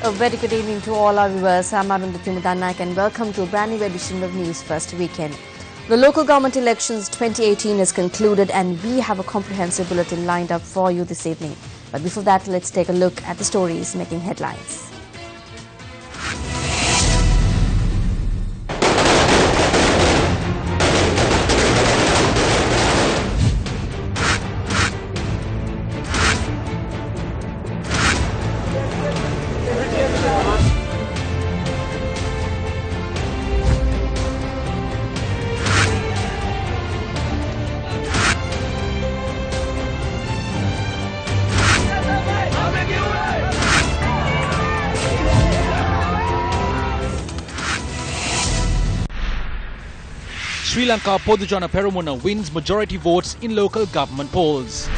A very good evening to all our viewers. I'm Arundhati Mudannaik and welcome to a brand new edition of News First Weekend. The local government elections 2018 is concluded and we have a comprehensive bulletin lined up for you this evening. But before that, let's take a look at the stories making headlines. Sri Lanka Podujana Peramuna wins majority votes in local government polls.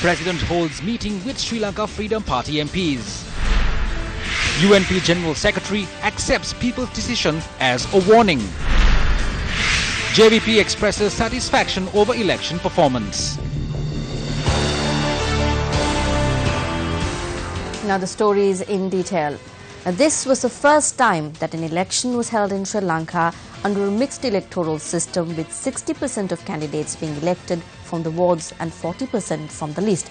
President holds meeting with Sri Lanka Freedom Party MPs. UNP General Secretary accepts people's decision as a warning. JVP expresses satisfaction over election performance. Now the stories in detail. This was the first time that an election was held in Sri Lanka under a mixed electoral system with 60% of candidates being elected from the wards and 40% from the list.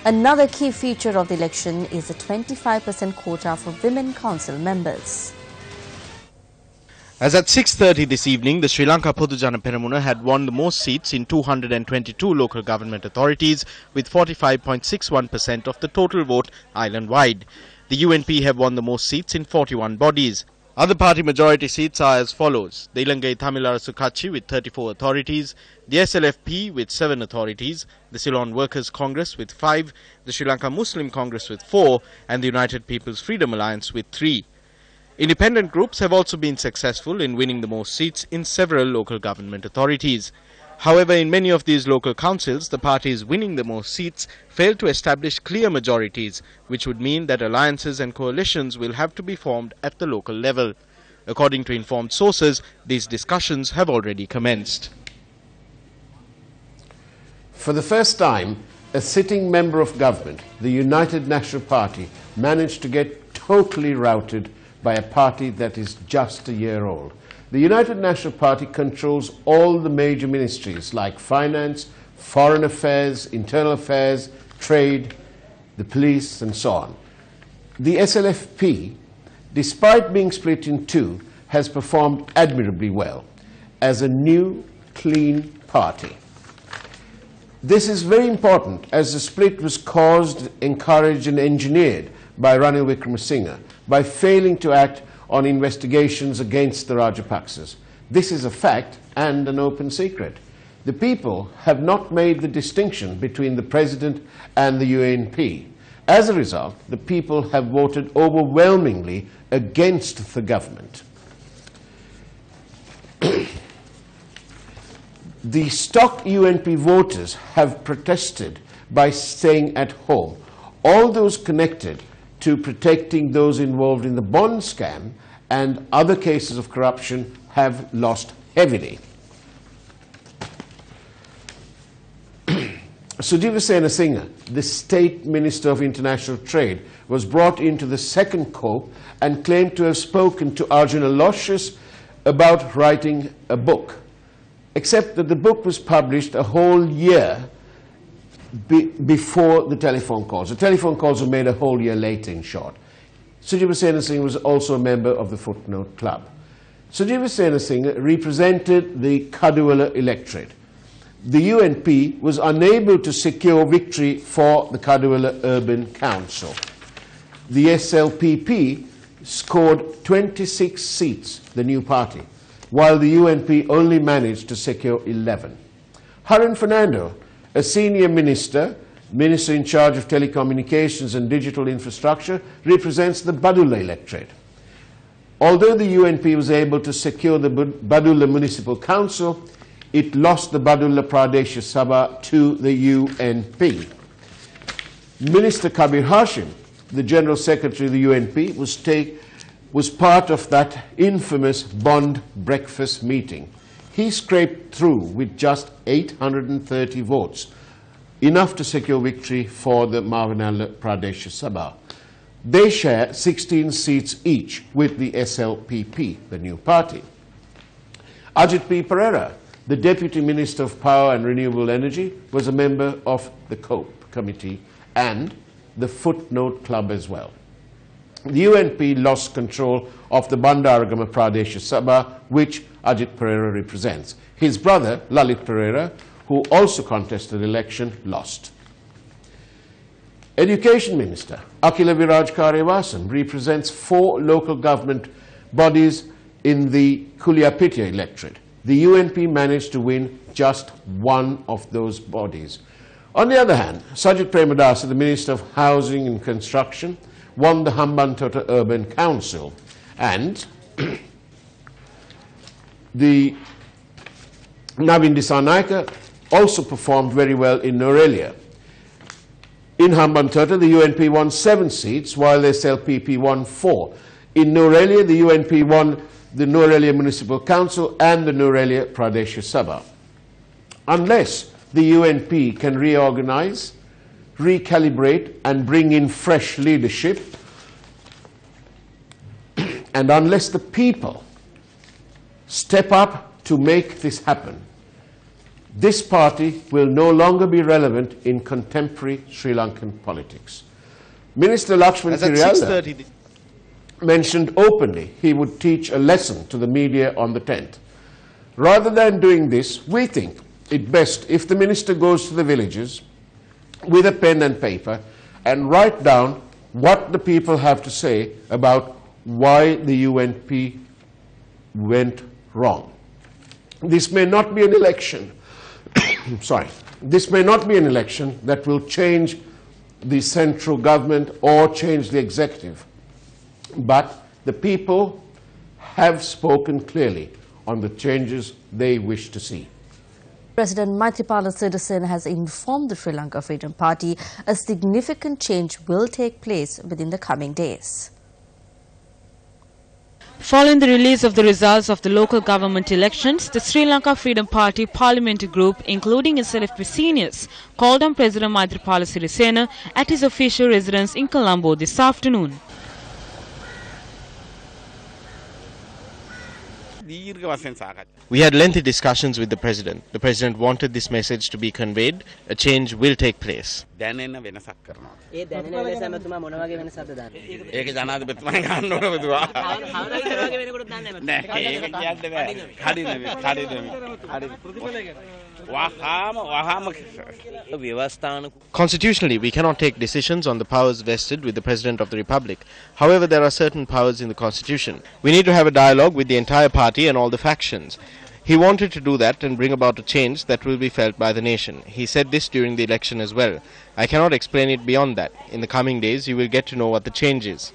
Another key feature of the election is a 25% quota for women council members. As at 6:30 this evening, the Sri Lanka Podujana Peramuna had won the most seats in 222 local government authorities with 45.61% of the total vote island-wide. The UNP have won the most seats in 41 bodies. Other party majority seats are as follows: the Ilangai Tamil Arasu Katchi with 34 authorities, the SLFP with 7 authorities, the Ceylon Workers' Congress with 5, the Sri Lanka Muslim Congress with 4 and the United People's Freedom Alliance with 3. Independent groups have also been successful in winning the most seats in several local government authorities. However, in many of these local councils, the parties winning the most seats failed to establish clear majorities, which would mean that alliances and coalitions will have to be formed at the local level. According to informed sources, these discussions have already commenced. For the first time, a sitting member of government, the United National Party, managed to get totally routed by a party that is just a year old. The United National Party controls all the major ministries like finance, foreign affairs, internal affairs, trade, the police and so on. The SLFP, despite being split in two, has performed admirably well as a new, clean party. This is very important as the split was caused, encouraged and engineered by Ranil Wickremesinghe by failing to act on investigations against the Rajapaksas. This is a fact and an open secret. The people have not made the distinction between the President and the UNP. As a result, the people have voted overwhelmingly against the government. The stock UNP voters have protested by staying at home. All those connected to protecting those involved in the bond scam and other cases of corruption have lost heavily. Sujiva Senasinghe, the State Minister of International Trade, was brought into the second cope and claimed to have spoken to Arjun Aloysius about writing a book, except that the book was published a whole year before the telephone calls. The telephone calls were made a whole year later, in short. Sujiva Senasinghe was also a member of the Footnote Club. Sujiva Senasinghe represented the Kadewala electorate. The UNP was unable to secure victory for the Kadewala Urban Council. The SLPP scored 26 seats, the new party, while the UNP only managed to secure 11. Haran Fernando, a senior minister in charge of telecommunications and digital infrastructure, represents the Badulla electorate. Although the UNP was able to secure the Badulla Municipal Council, it lost the Badulla Pradesh Sabha to the UNP. Minister Kabir Hashim, the General Secretary of the UNP, was part of that infamous Bond breakfast meeting. He scraped through with just 830 votes, enough to secure victory for the Mavanala Pradesh Sabha. They share 16 seats each with the SLPP, the new party. Ajit P. Pereira, the Deputy Minister of Power and Renewable Energy, was a member of the COPE committee and the Footnote Club as well. The UNP lost control of the Bandaragama Pradesh Sabha, which Ajit Pereira represents. His brother, Lalit Pereira, who also contested election, lost. Education Minister Akila Viraj Karyawasan represents 4 local government bodies in the Kuliapitya electorate. The UNP managed to win just one of those bodies. On the other hand, Sajid Premadasa, the Minister of Housing and Construction, won the Hambantota Urban Council, and the Navin Disanaika also performed very well in Norelia. In Hambantota, the UNP won 7 seats, while the SLPP won 4. In Norelia, the UNP won the Norelia Municipal Council and the Norelia Pradesh Sabha. Unless the UNP can reorganize, recalibrate and bring in fresh leadership, and unless the people step up to make this happen, this party will no longer be relevant in contemporary Sri Lankan politics. Minister Lakshman Kiriyala mentioned openly he would teach a lesson to the media on the 10th. Rather than doing this, we think it best if the minister goes to the villages with a pen and paper and write down what the people have to say about why the UNP went wrong. This may not be an election this may not be an election that will change the central government or change the executive, but the people have spoken clearly on the changes they wish to see. President Maithripala Sirisena has informed the Sri Lanka Freedom Party a significant change will take place within the coming days. Following the release of the results of the local government elections, the Sri Lanka Freedom Party parliamentary group, including its LFP seniors, called on President Maithripala Sirisena at his official residence in Colombo this afternoon. We had lengthy discussions with the President. The President wanted this message to be conveyed. A change will take place. Constitutionally, we cannot take decisions on the powers vested with the President of the Republic. However, there are certain powers in the Constitution. We need to have a dialogue with the entire party and all the factions. He wanted to do that and bring about a change that will be felt by the nation. He said this during the election as well. I cannot explain it beyond that. In the coming days, you will get to know what the change is.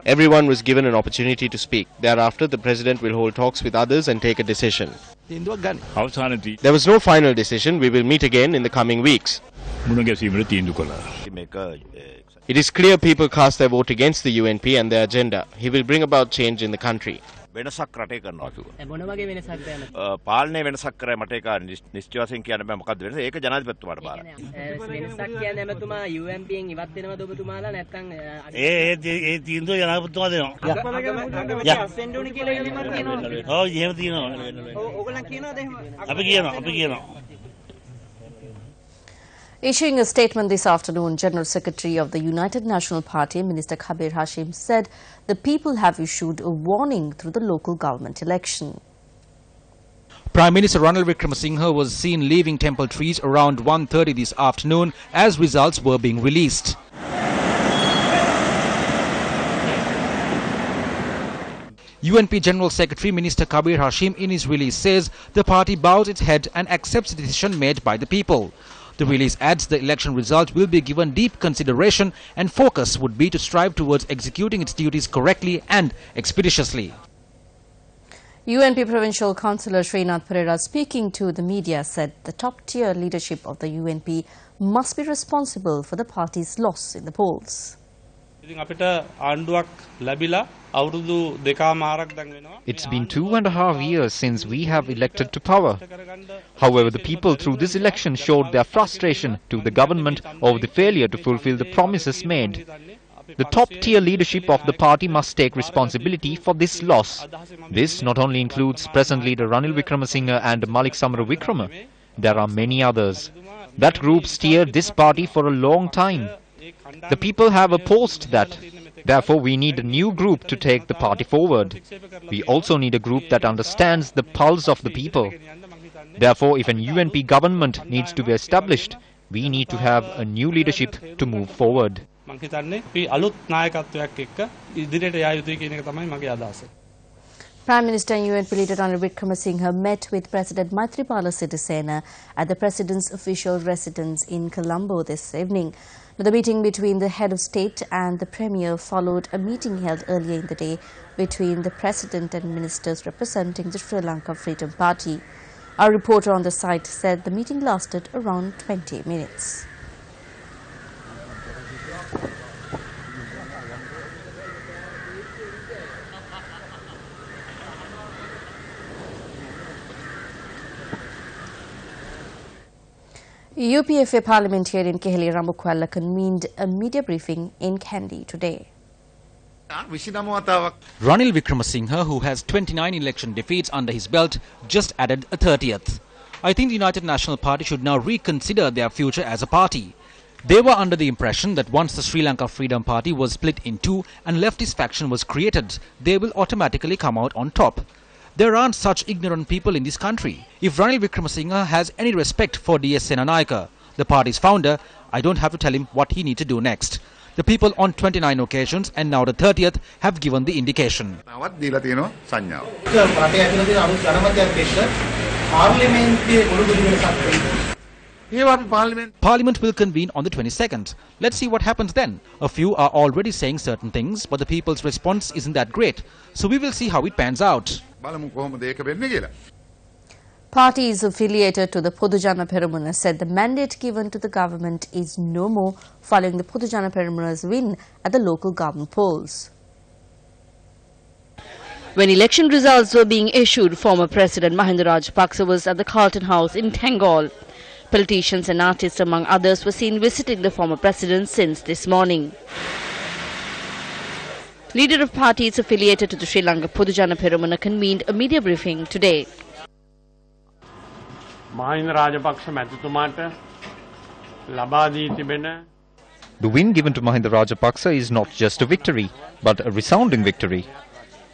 Everyone was given an opportunity to speak. Thereafter, the President will hold talks with others and take a decision. There was no final decision. We will meet again in the coming weeks. It is clear people cast their vote against the UNP and their agenda. He will bring about change in the country. වෙනසක් රටේ කරනවා කිව්වා. මොන වගේ වෙනසක්ද එමෙ? පාලනයේ වෙනසක් කරා මට ඒක නිශ්චයයෙන් කියන්න බෑ මොකද්ද වෙනස? ඒක ජනාධිපතිතුමාට බාරයි. වෙනසක් කියන්නේ එමෙතුමා UMP න් ඉවත් වෙනවද ඔබතුමාලා නැත්නම් ඒ තීන්දුව ජනාධිපතිතුමා දෙනවා. අස්සෙන්ඩ් උනි කියලා එහෙම කියනවා. ඔව් එහෙම තියෙනවා. ඕගොල්ලන් කියනවාද එහෙම? අපි කියනවා. Issuing a statement this afternoon, General Secretary of the United National Party, Minister Kabir Hashim, said the people have issued a warning through the local government election. Prime Minister Ranil Wickremesinghe was seen leaving temple trees around 1:30 this afternoon as results were being released. UNP General Secretary Minister Kabir Hashim in his release says the party bows its head and accepts the decision made by the people. The release adds the election result will be given deep consideration and focus would be to strive towards executing its duties correctly and expeditiously. UNP Provincial Councillor Srinath Pereira, speaking to the media, said the top-tier leadership of the UNP must be responsible for the party's loss in the polls. It's been 2.5 years since we have elected to power. However, the people through this election showed their frustration to the government over the failure to fulfill the promises made. The top-tier leadership of the party must take responsibility for this loss. This not only includes present leader Ranil Wickremesinghe and Malik Samarawikrama. There are many others. That group steered this party for a long time. The people have opposed that. Therefore, we need a new group to take the party forward. We also need a group that understands the pulse of the people. Therefore, if an UNP government needs to be established, we need to have a new leadership to move forward. Prime Minister and UNP leader Ranil Wickremesinghe met with President Maithripala Sirisena at the President's official residence in Colombo this evening. The meeting between the head of state and the Premier followed a meeting held earlier in the day between the President and ministers representing the Sri Lanka Freedom Party. Our reporter on the site said the meeting lasted around 20 minutes. UPFA parliamentarian Keheli Ramukwalla convened a media briefing in Kandy today. Ranil Wickremesinghe, who has 29 election defeats under his belt, just added a 30th. I think the United National Party should now reconsider their future as a party. They were under the impression that once the Sri Lanka Freedom Party was split in two and leftist faction was created, they will automatically come out on top. There aren't such ignorant people in this country. If Ranil Wickremesinghe has any respect for DS Senanayake, the party's founder, I don't have to tell him what he needs to do next. The people on 29 occasions and now the 30th have given the indication. Parliament will convene on the 22nd. Let's see what happens then. A few are already saying certain things, but the people's response isn't that great. So we will see how it pans out. Parties affiliated to the Podujana Peramuna said the mandate given to the government is no more following the Podujana Peramuna's win at the local government polls. When election results were being issued, former President Mahinda Rajapaksa was at the Carlton House in Tangol. Politicians and artists, among others, were seen visiting the former president since this morning. Leader of parties affiliated to the Sri Lanka Podujana Peramuna convened a media briefing today. The win given to Mahinda Rajapaksa is not just a victory, but a resounding victory.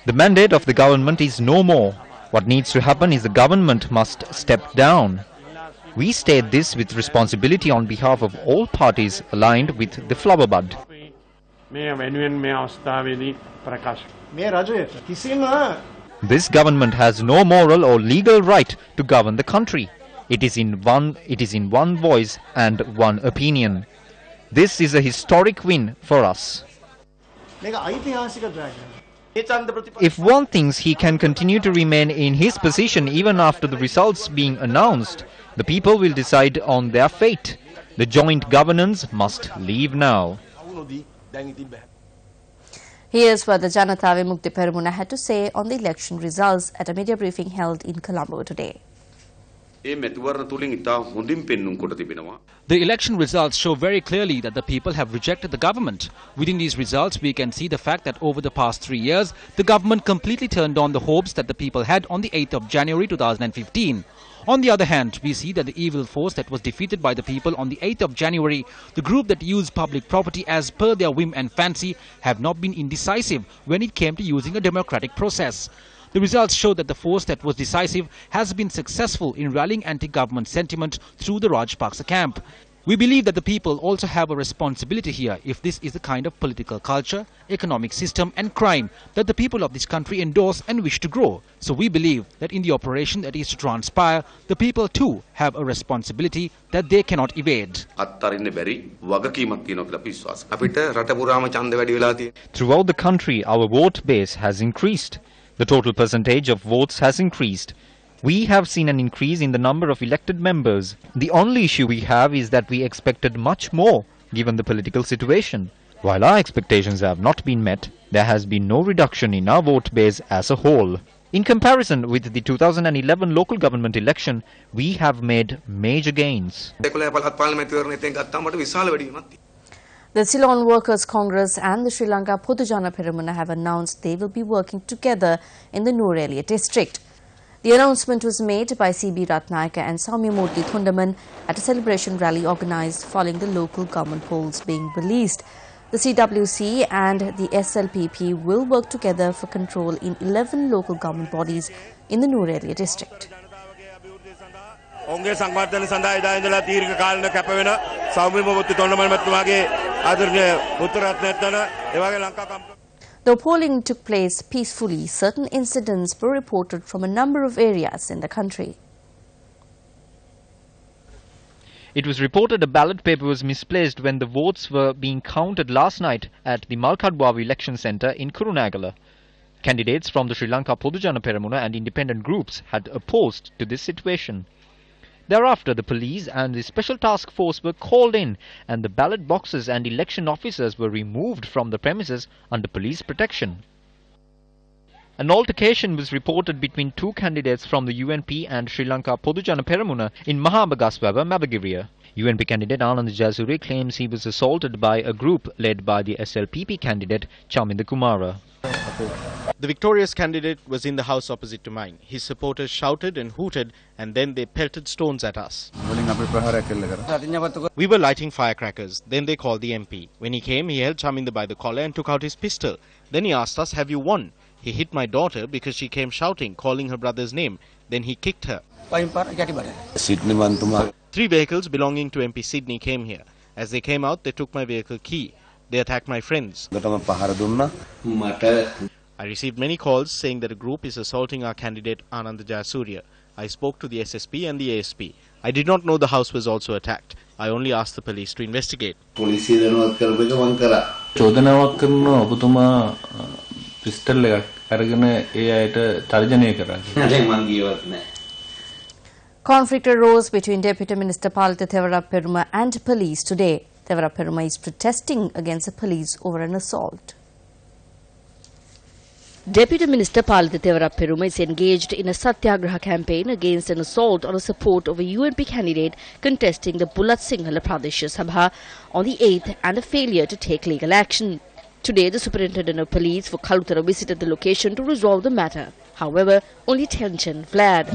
The mandate of the government is no more. What needs to happen is the government must step down. We state this with responsibility on behalf of all parties aligned with the flower bud. This government has no moral or legal right to govern the country. It is in one voice and one opinion. This is a historic win for us. If one thinks he can continue to remain in his position even after the results being announced, the people will decide on their fate. The joint governance must leave now. Here's what the Janata Vimukti Peramuna had to say on the election results at a media briefing held in Colombo today. The election results show very clearly that the people have rejected the government. Within these results, we can see the fact that over the past 3 years, the government completely turned on the hopes that the people had on the 8th of January 2015. On the other hand, we see that the evil force that was defeated by the people on the 8th of January, the group that used public property as per their whim and fancy, have not been indecisive when it came to using a democratic process. The results show that the force that was decisive has been successful in rallying anti-government sentiment through the Rajapaksa camp. We believe that the people also have a responsibility here if this is the kind of political culture, economic system and crime that the people of this country endorse and wish to grow. So we believe that in the operation that is to transpire, the people too have a responsibility that they cannot evade. Throughout the country, our vote base has increased. The total percentage of votes has increased. We have seen an increase in the number of elected members. The only issue we have is that we expected much more given the political situation. While our expectations have not been met, there has been no reduction in our vote base as a whole. In comparison with the 2011 local government election, we have made major gains. The Ceylon Workers' Congress and the Sri Lanka Podujana Peramuna have announced they will be working together in the Nuwara district. The announcement was made by C.B. Ratnayaka and Saumyamurthy Thundaman at a celebration rally organised following the local government polls being released. The CWC and the SLPP will work together for control in 11 local government bodies in the Nuwara district. Though polling took place peacefully, certain incidents were reported from a number of areas in the country. It was reported a ballot paper was misplaced when the votes were being counted last night at the Malkadwavu election centre in Kurunegala. Candidates from the Sri Lanka Podujana Peramuna and independent groups had opposed to this situation. Thereafter, the police and the special task force were called in and the ballot boxes and election officers were removed from the premises under police protection. An altercation was reported between two candidates from the UNP and Sri Lanka Podujana Peramuna in Mahabagaswava, Mabagiriya. UNP candidate Anand Jayasuriya claims he was assaulted by a group led by the SLPP candidate Chaminda Kumara. The victorious candidate was in the house opposite to mine. His supporters shouted and hooted and then they pelted stones at us. We were lighting firecrackers. Then they called the MP. When he came, he held Chaminda by the collar and took out his pistol. Then he asked us, "Have you won?" He hit my daughter because she came shouting, calling her brother's name. Then he kicked her. 3 vehicles belonging to MP Sydney came here. As they came out, they took my vehicle key. They attacked my friends. I received many calls saying that a group is assaulting our candidate Anand Jayasuriya. I spoke to the SSP and the ASP. I did not know the house was also attacked. I only asked the police to investigate. Conflict arose between Deputy Minister Palita Thevaraperuma and police today. Thevaraperuma is protesting against the police over an assault. Deputy Minister Palita Thevaraperuma is engaged in a satyagraha campaign against an assault on the support of a UNP candidate contesting the Bulat Sinhala Pradesh Sabha on the 8th and a failure to take legal action. Today, the Superintendent of Police for Kalutara visited the location to resolve the matter. However, only tension flared.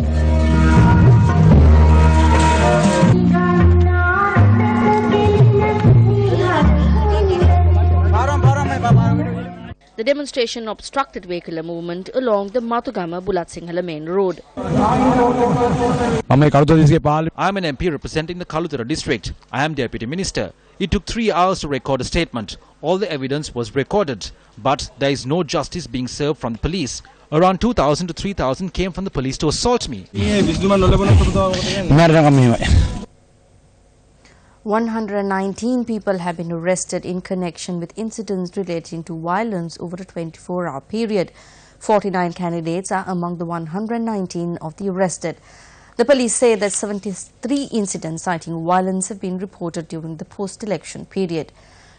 The demonstration obstructed vehicular movement along the Matugama Bulat Sinhala main road. I am an MP representing the Kalutara district. I am Deputy Minister. It took 3 hours to record a statement. All the evidence was recorded, but there is no justice being served from the police. Around 2,000 to 3,000 came from the police to assault me. 119 people have been arrested in connection with incidents relating to violence over a 24-hour period. 49 candidates are among the 119 of the arrested. The police say that 73 incidents citing violence have been reported during the post-election period.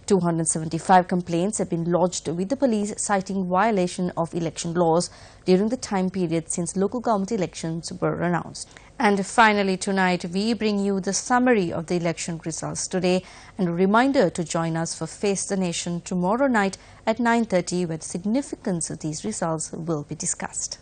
275 complaints have been lodged with the police citing violation of election laws during the time period since local government elections were announced. And finally tonight, we bring you the summary of the election results today and a reminder to join us for Face the Nation tomorrow night at 9:30 where the significance of these results will be discussed.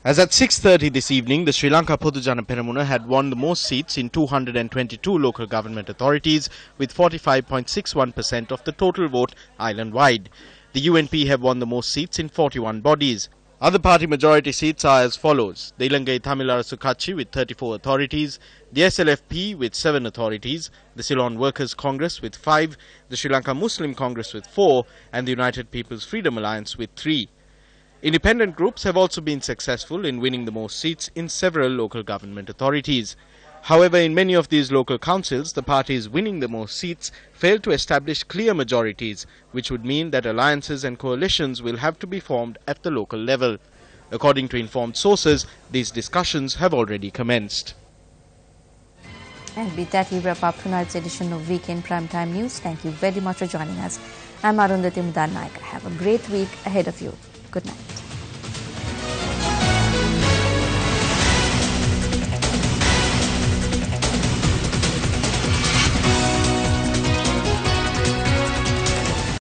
As at 6:30 this evening, the Sri Lanka Podujana Peramuna had won the most seats in 222 local government authorities with 45.61% of the total vote island-wide. The UNP have won the most seats in 41 bodies. Other party majority seats are as follows: the Ilangai Tamilara Sukatchi with 34 authorities, the SLFP with 7 authorities, the Ceylon Workers' Congress with 5, the Sri Lanka Muslim Congress with 4, and the United People's Freedom Alliance with 3. Independent groups have also been successful in winning the most seats in several local government authorities. However, in many of these local councils, the parties winning the most seats failed to establish clear majorities, which would mean that alliances and coalitions will have to be formed at the local level. According to informed sources, these discussions have already commenced. And with that, we wrap up tonight's edition of Weekend Primetime News. Thank you very much for joining us. I'm Arundhati Mudannaika. Have a great week ahead of you. Good night.